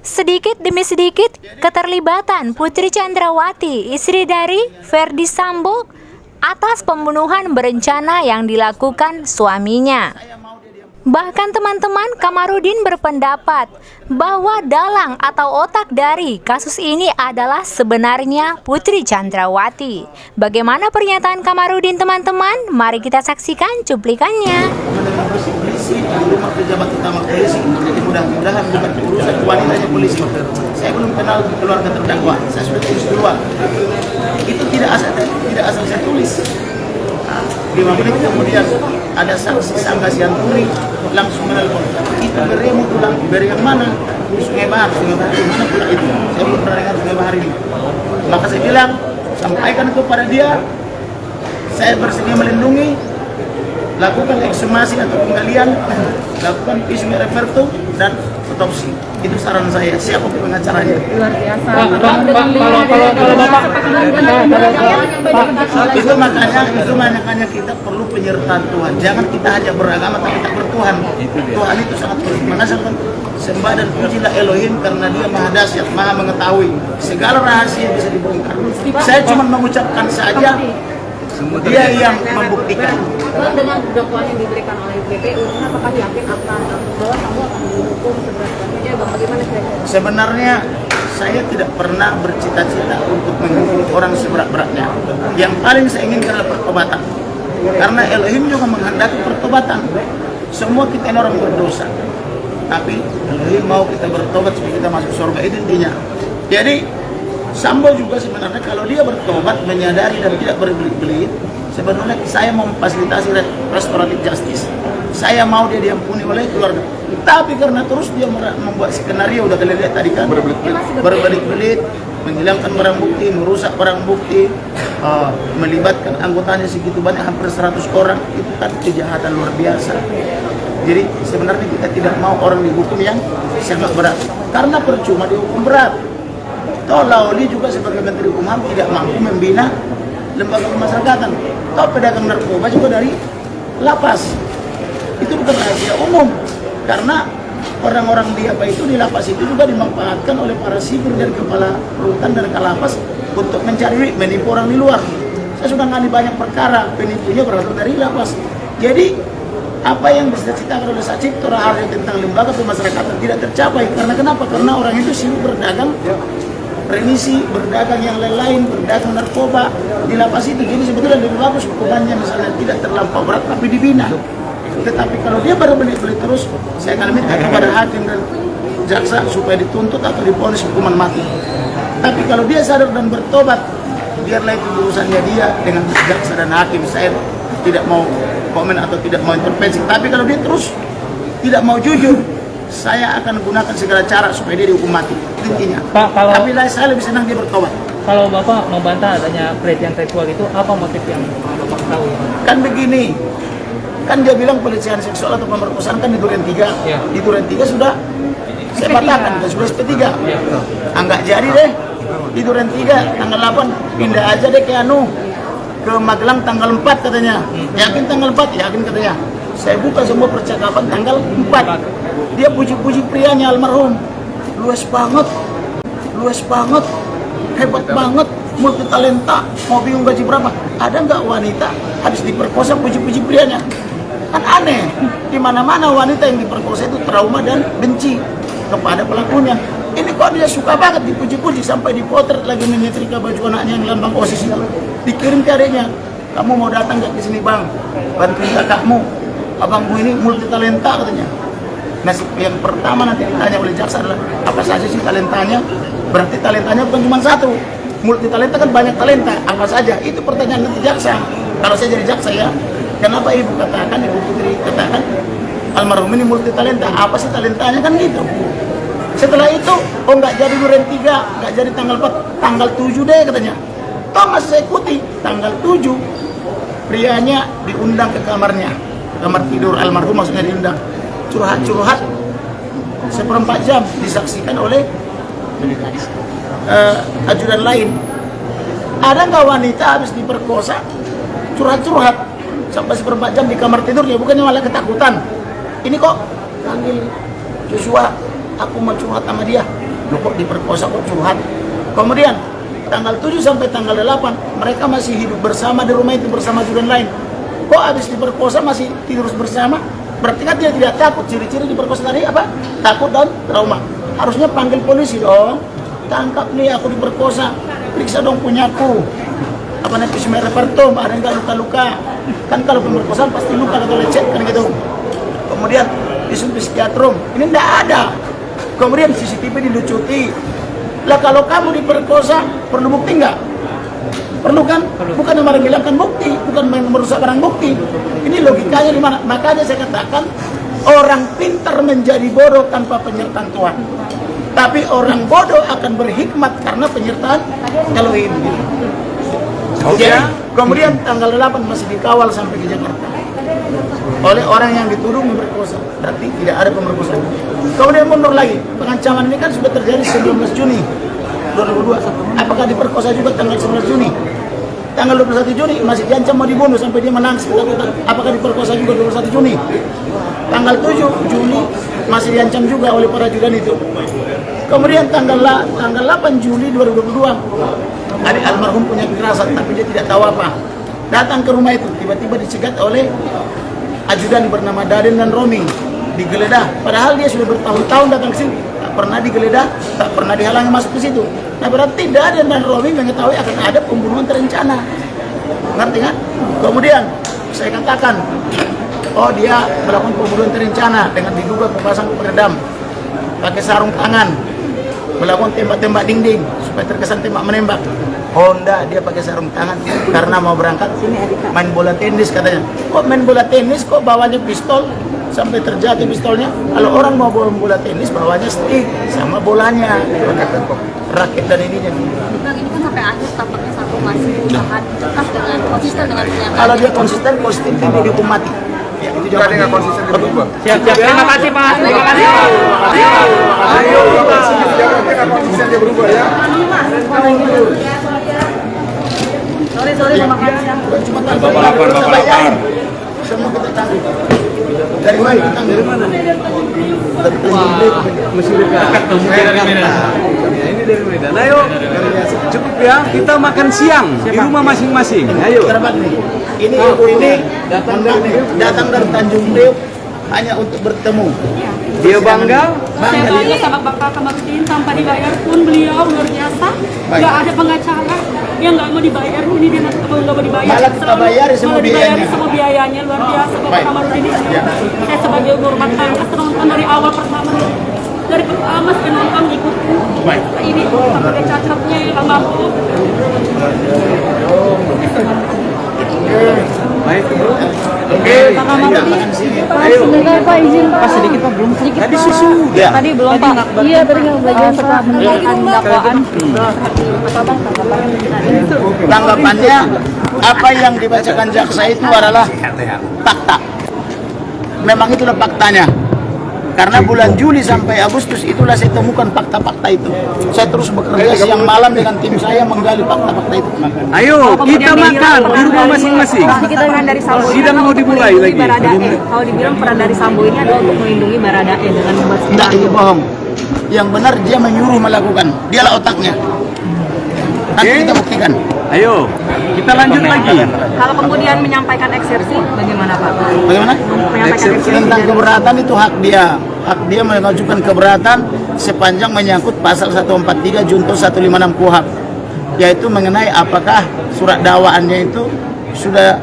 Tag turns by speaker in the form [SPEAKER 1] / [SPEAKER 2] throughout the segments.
[SPEAKER 1] Sedikit demi sedikit, keterlibatan Putri Chandrawati, istri dari Ferdy Sambo, atas pembunuhan berencana yang dilakukan suaminya. Bahkan teman-teman Kamarudin berpendapat bahwa dalang atau otak dari kasus ini adalah sebenarnya Putri Chandrawati. Bagaimana pernyataan Kamarudin teman-teman? Mari kita saksikan cuplikannya.
[SPEAKER 2] Polisi, rumah pejabat utama polisi, jadi mudah-mudahan bukan urusan wanitanya polisi. Saya belum kenal keluarga terdakwa, saya sudah tulis duluan. Itu tidak asal saya tulis. 5 menit kemudian ada saksi Sangga Sianturi langsung menelpon. Itu beremu pulang, beri yang mana? Sungai Bahar di mana pulang itu? Saya belum pernah dengar Sungai Bahar ini. Maka saya bilang, sampaikan kepada dia, saya bersedia melindungi, lakukan ekshumasi atau penggalian, lakukan visum et repertum dan otopsi. Itu saran saya. Siapa pengacaranya?
[SPEAKER 3] Luar biasa.
[SPEAKER 2] Itu makanya kita perlu penyertaan Tuhan. Jangan kita hanya beragama tapi tak bertuhan. Tuhan itu sangat penting. Makanya sembah dan pujilah Elohim karena Dia Maha Dahsyat, Maha mengetahui. Segala rahasia bisa dibongkar. Saya cuma mengucapkan saja. Dia yang membuktikan.
[SPEAKER 3] Dengan dakwaan yang diberikan oleh BPU, apakah yakin akan bahwa kamu akan dihukum seberat-beratnya? Bagaimana kira-kira?
[SPEAKER 2] Sebenarnya saya tidak pernah bercita-cita untuk menghukum orang seberat-beratnya. Yang paling saya inginkan adalah pertobatan. Karena Elohim juga menghendaki pertobatan. Semua kita ini orang berdosa. Tapi Elohim mau kita bertobat supaya kita masuk surga. Itu intinya. Jadi Sambo juga sebenarnya kalau dia bertobat, menyadari dan tidak berbelit-belit, sebenarnya saya mau memfasilitasi restoratif justice. Saya mau dia diampuni oleh keluarga. Tapi karena terus dia membuat skenario, udah kalian lihat tadi kan, berbelit-belit, menghilangkan barang bukti, merusak barang bukti, melibatkan anggotanya segitu banyak, hampir 100 orang, itu kan kejahatan luar biasa. Jadi sebenarnya kita tidak mau orang dihukum yang sangat berat, karena percuma dihukum berat. Toh Lauli juga sebagai Menteri Hukum HAM tidak mampu membina lembaga pemasyarakatan. Toh pedagang narkoba juga dari lapas. Itu bukan rahasia umum. Karena orang-orang di apa itu di lapas itu juga dimanfaatkan oleh para sipir dan kepala rutan dan kalapas untuk mencari duit, menipu orang di luar. Saya sudah ngali banyak perkara, penipunya berasal dari lapas. Jadi apa yang dicita-citakan oleh Sacipto Raharja tentang lembaga pemasyarakatan tidak tercapai. Karena kenapa? Karena orang itu sibuk berdagang remisi, berdagang yang lain-lain, berdagang narkoba di lapas itu. Jadi sebetulnya lebih bagus hukumannya misalnya tidak terlampau berat tapi dibina. Tetapi kalau dia berbelit-belit terus, saya akan minta kepada hakim dan jaksa supaya dituntut atau divonis hukuman mati. Tapi kalau dia sadar dan bertobat, biarlah itu urusannya dia dengan jaksa dan hakim. Saya tidak mau komen atau tidak mau intervensi. Tapi kalau dia terus tidak mau jujur, saya akan gunakan segala cara supaya dia dihukum mati. Intinya.
[SPEAKER 4] Pak,
[SPEAKER 2] tapi saya lebih senang dia bertobat.
[SPEAKER 4] Kalau Bapak membantah adanya pelecehan seksual itu, apa motif yang Bapak tahu?
[SPEAKER 2] Kan begini, kan dia bilang pelecehan seksual atau pemerkosaan kan di Duren 3.
[SPEAKER 4] Ya.
[SPEAKER 2] Di Duren 3 sudah saya patahkan, sudah SP3. Ya. Enggak jadi deh. Di Duren 3 tanggal 8 pindah aja deh ke ke Magelang tanggal 4 katanya. Yakin tanggal 4? Yakin katanya. Saya buka semua percakapan tanggal 4. Dia puji-puji prianya almarhum. Luas banget, hebat banget, multi talenta, mau bingung gaji berapa. Ada nggak wanita habis diperkosa puji-puji prianya? Kan aneh, di mana-mana wanita yang diperkosa itu trauma dan benci kepada pelakunya. Ini kok dia suka banget dipuji-puji sampai dipotret lagi menyetrika baju anaknya yang lambang OSIS itu. Dikirim ke adiknya, kamu mau datang nggak ke sini bang? Bantuin kakakmu, abangku ini multi talenta katanya. Nah, yang pertama nanti ditanya oleh jaksa adalah apa saja sih talentanya? Berarti talentanya bukan cuma satu. Multi talenta kan banyak talenta. Apa saja? Itu pertanyaan nanti jaksa. Kalau saya jadi jaksa ya, kenapa ibu katakan, ibu Putri katakan almarhum ini multi talenta? Apa sih talentanya kan gitu? Setelah itu, oh nggak jadi Duren 3, nggak jadi tanggal 4, tanggal 7 deh katanya. Toh masih saya ikuti tanggal 7 prianya diundang ke kamarnya, kamar tidur almarhum maksudnya diundang. Curhat-curhat seperempat jam disaksikan oleh ajudan lain. Ada nggak wanita habis diperkosa curhat-curhat sampai seperempat jam di kamar tidurnya, bukannya malah ketakutan. Ini kok panggil Joshua, aku mau curhat sama dia. Loh, kok diperkosa, kok curhat. Kemudian tanggal 7 sampai tanggal 8 mereka masih hidup bersama di rumah itu bersama ajudan lain. Kok habis diperkosa masih tidur bersama? Berarti kan dia tidak takut. Ciri-ciri diperkosa tadi apa? Takut dan trauma. Harusnya panggil polisi dong. Tangkap nih, aku diperkosa. Periksa dong punyaku. Apa nanti pisau repertum, ada nggak luka-luka? Kan kalau pemerkosaan pasti luka atau lecet kan gitu. Kemudian visum psikiatrum, ini tidak ada. Kemudian CCTV dilucuti. Lah kalau kamu diperkosa, perlu bukti nggak? Perlu kan? Bukan yang menghilangkan bukti, bukan merusak barang bukti. Ini logikanya di mana? Makanya saya katakan orang pintar menjadi bodoh tanpa penyertaan Tuhan. Tapi orang bodoh akan berhikmat karena penyertaan Elohim. Jadi, kemudian tanggal 8 masih dikawal sampai ke Jakarta oleh orang yang dituduh memperkosa. Berarti tidak ada pemerkosaan. Kemudian mundur lagi, pengancaman ini kan sudah terjadi 19 Juni 2002. Apakah diperkosa juga tanggal 19 Juni? Tanggal 21 Juni masih diancam mau dibunuh sampai dia menangis ketakutan. Apakah diperkosa juga 21 Juni? Tanggal 7 Juni masih diancam juga oleh para ajudan itu. Kemudian tanggal 8 Juli 2022 adik almarhum punya kekerasan tapi dia tidak tahu apa. Datang ke rumah itu tiba-tiba dicegat oleh ajudan bernama Daden dan Romi, digeledah. Padahal dia sudah bertahun-tahun datang ke sini, tak pernah digeledah, tak pernah dihalangi masuk ke situ. Nah berarti Daden dan Romi mengetahui akan ada pembunuhan terencana. Ngerti kan? Kemudian saya katakan, oh dia melakukan pembunuhan terencana dengan diduga pembasahan peredam, pakai sarung tangan, melakukan tembak-tembak dinding supaya terkesan tembak menembak. Oh enggak, dia pakai sarung tangan karena mau berangkat main bola tenis katanya. Kok main bola tenis kok bawanya pistol sampai terjatuh pistolnya? Kalau orang mau bawa bola tenis bawanya stick sama bolanya, raket dan ininya.
[SPEAKER 3] Bang, ini kan sampai akhir tampaknya satu masih tahan tetap dengan konsisten dengan pernyataan.
[SPEAKER 2] Kalau dia konsisten dia dihukum mati. Ya, itu jawabannya. Nggak konsisten berubah.
[SPEAKER 4] Siap. Terima kasih Pak. Terima kasih Pak.
[SPEAKER 5] Ayo, jangan konsisten dia berubah ya.
[SPEAKER 3] Sorry, terima kasih.
[SPEAKER 2] Cuma Bapak lapar. Semua kita tanggung. Dari mana? Dari mana? Dari
[SPEAKER 5] Masih dekat. Ini dari Medan. Ayo, cukup ya. Kita makan siang di rumah masing-masing. Ayo.
[SPEAKER 2] Kerabat nih. Ini ibu ini datang dari Tanjung Priok hanya untuk bertemu.
[SPEAKER 5] Dia bangga.
[SPEAKER 6] Saya bangga sama Bapak Kamarudin, tanpa dibayar pun beliau luar biasa. Nggak ada pengacara yang nggak mau dibayar, ini dia nggak mau dibayar.
[SPEAKER 2] Malah kita bayari semua biayanya.
[SPEAKER 6] Semua biayanya luar biasa Bapak Kamarudin. Saya sebagai ibu rumah tangga nonton dari awal pertama, dari pertama saya nonton ikut. Ini sampai cacatnya yang mampu.
[SPEAKER 5] Baik.
[SPEAKER 2] Oke.
[SPEAKER 3] Sebentar Pak, izin Pak.
[SPEAKER 4] Sedikit Pak, belum.
[SPEAKER 5] Tadi susu.
[SPEAKER 2] Ya.
[SPEAKER 3] Tadi belum Pak. Iya, tadi nggak belajar setelah mendengarkan dakwaan.
[SPEAKER 2] Tanggapannya apa yang dibacakan jaksa itu adalah fakta. Memang itulah faktanya. Karena bulan Juli sampai Agustus itulah saya temukan fakta-fakta itu. Saya terus bekerja siang malam dengan tim saya menggali fakta-fakta itu.
[SPEAKER 5] Ayo, kita makan di rumah masing-masing.
[SPEAKER 3] Pasti kita kan dari Sambo ini
[SPEAKER 5] Sidang mau dimulai lagi.
[SPEAKER 3] Kalau dibilang peran dari Sambo ini adalah untuk melindungi Baradae dengan membuat
[SPEAKER 2] Tidak, itu bohong. Yang benar dia menyuruh melakukan. Dialah otaknya. Nanti kita buktikan.
[SPEAKER 5] Ayo, kita lanjut lagi.
[SPEAKER 3] Kalau kemudian menyampaikan eksepsi, bagaimana Pak?
[SPEAKER 2] Bagaimana?
[SPEAKER 3] Menyampaikan eksepsi
[SPEAKER 2] Tentang keberatan itu hak dia. Hak dia mengajukan keberatan sepanjang menyangkut pasal 143 junto 156 KUHP, yaitu mengenai apakah surat dakwaannya itu sudah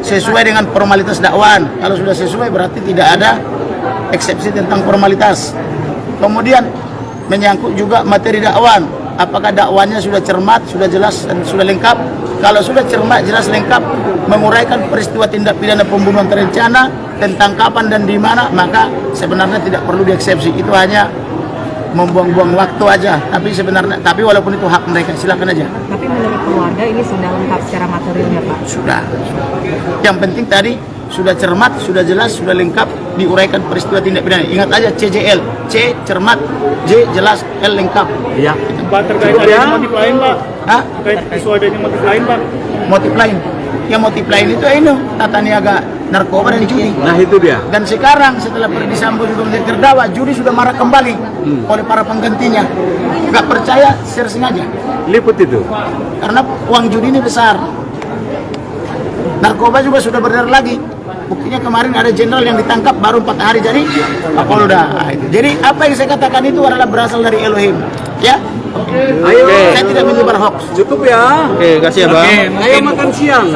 [SPEAKER 2] sesuai dengan formalitas dakwaan. Kalau sudah sesuai berarti tidak ada eksepsi tentang formalitas. Kemudian menyangkut juga materi dakwaan. Apakah dakwaannya sudah cermat, sudah jelas, dan sudah lengkap? Kalau sudah cermat, jelas, lengkap, menguraikan peristiwa tindak pidana pembunuhan terencana, tentang kapan dan di mana, maka sebenarnya tidak perlu dieksepsi. Itu hanya membuang-buang waktu aja. Tapi walaupun itu hak mereka, silakan aja.
[SPEAKER 3] Tapi menurut keluarga ini sudah lengkap secara materialnya Pak?
[SPEAKER 2] Sudah. Yang penting tadi sudah cermat, sudah jelas, sudah lengkap, diuraikan peristiwa tindak pidana. Ingat aja CJL, C cermat, J jelas, L lengkap.
[SPEAKER 5] Iya.
[SPEAKER 4] Pak, terkait adanya motif lain Pak.
[SPEAKER 2] Hah?
[SPEAKER 4] Terkait isu adanya motif lain Pak.
[SPEAKER 2] Motif lain. yang motif lain itu ini tata niaga narkoba dan judi.
[SPEAKER 5] Nah itu dia.
[SPEAKER 2] Dan sekarang setelah Ferdy Sambo juga menjadi terdakwa, judi sudah marah kembali oleh para penggantinya. Gak percaya, searching aja.
[SPEAKER 5] Liput itu.
[SPEAKER 2] Karena uang judi ini besar. Narkoba juga sudah beredar lagi. Buktinya kemarin ada jenderal yang ditangkap baru 4 hari jadi Kapolda. Jadi apa yang saya katakan itu adalah berasal dari Elohim. Ya.
[SPEAKER 5] Ayo.
[SPEAKER 2] Saya tidak menyebar hoax.
[SPEAKER 5] Cukup ya.
[SPEAKER 7] Oke, kasih ya Bang.
[SPEAKER 5] Ayo makan siang.